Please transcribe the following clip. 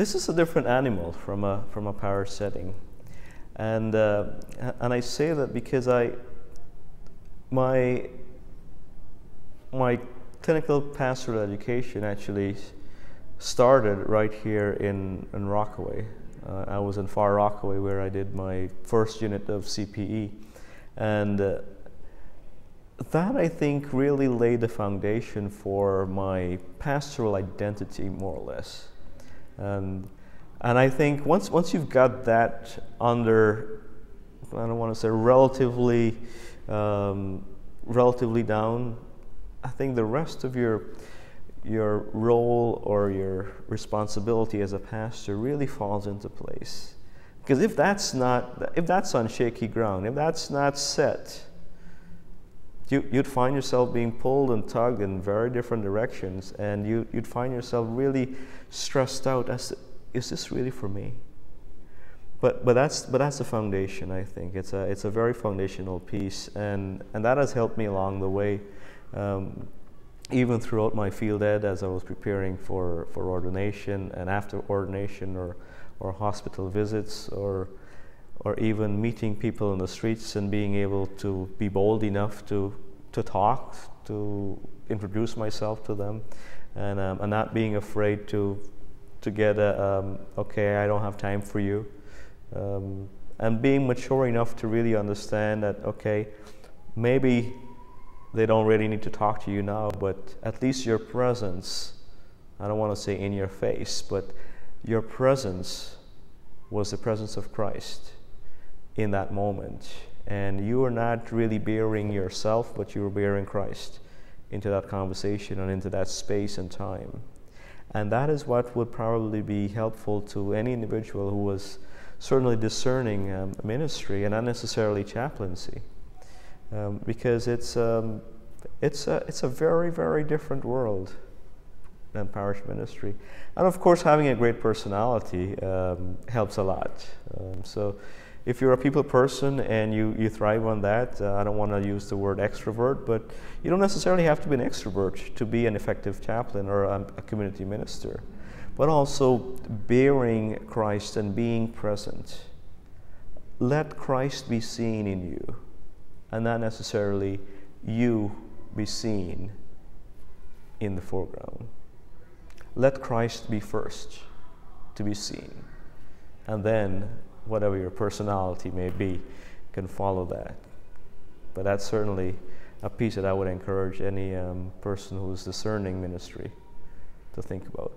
this is a different animal from a parish setting, and I say that because my clinical pastoral education actually started right here in Rockaway. I was in Far Rockaway, where I did my first unit of CPE, and that, I think, really laid the foundation for my pastoral identity, more or less. And I think once you've got that under, I don't want to say relatively down, I think the rest of your role or your responsibility as a pastor really falls into place. Because if that's on shaky ground, if that's not set, you'd find yourself being pulled and tugged in very different directions, and you'd find yourself really stressed out as to, is this really for me? But that's the foundation, I think. It's a very foundational piece, and that has helped me along the way. Even throughout my field ed, as I was preparing for ordination, and after ordination, or hospital visits, or even meeting people in the streets and being able to be bold enough to talk, to introduce myself to them, and not being afraid to get okay, I don't have time for you, and being mature enough to really understand that, okay, maybe they don't really need to talk to you now, but at least your presence, I don't want to say in your face, but your presence was the presence of Christ in that moment. And you were not really bearing yourself, but you were bearing Christ into that conversation and into that space and time. And that is what would probably be helpful to any individual who was certainly discerning ministry and not necessarily chaplaincy. Because it's a very, very different world than parish ministry. And of course, having a great personality helps a lot. So if you're a people person and you thrive on that, I don't want to use the word extrovert, but you don't necessarily have to be an extrovert to be an effective chaplain or a community minister. But also bearing Christ and being present. Let Christ be seen in you, and not necessarily you be seen in the foreground. Let Christ be first to be seen, and then whatever your personality may be can follow that. But that's certainly a piece that I would encourage any person who is discerning ministry to think about.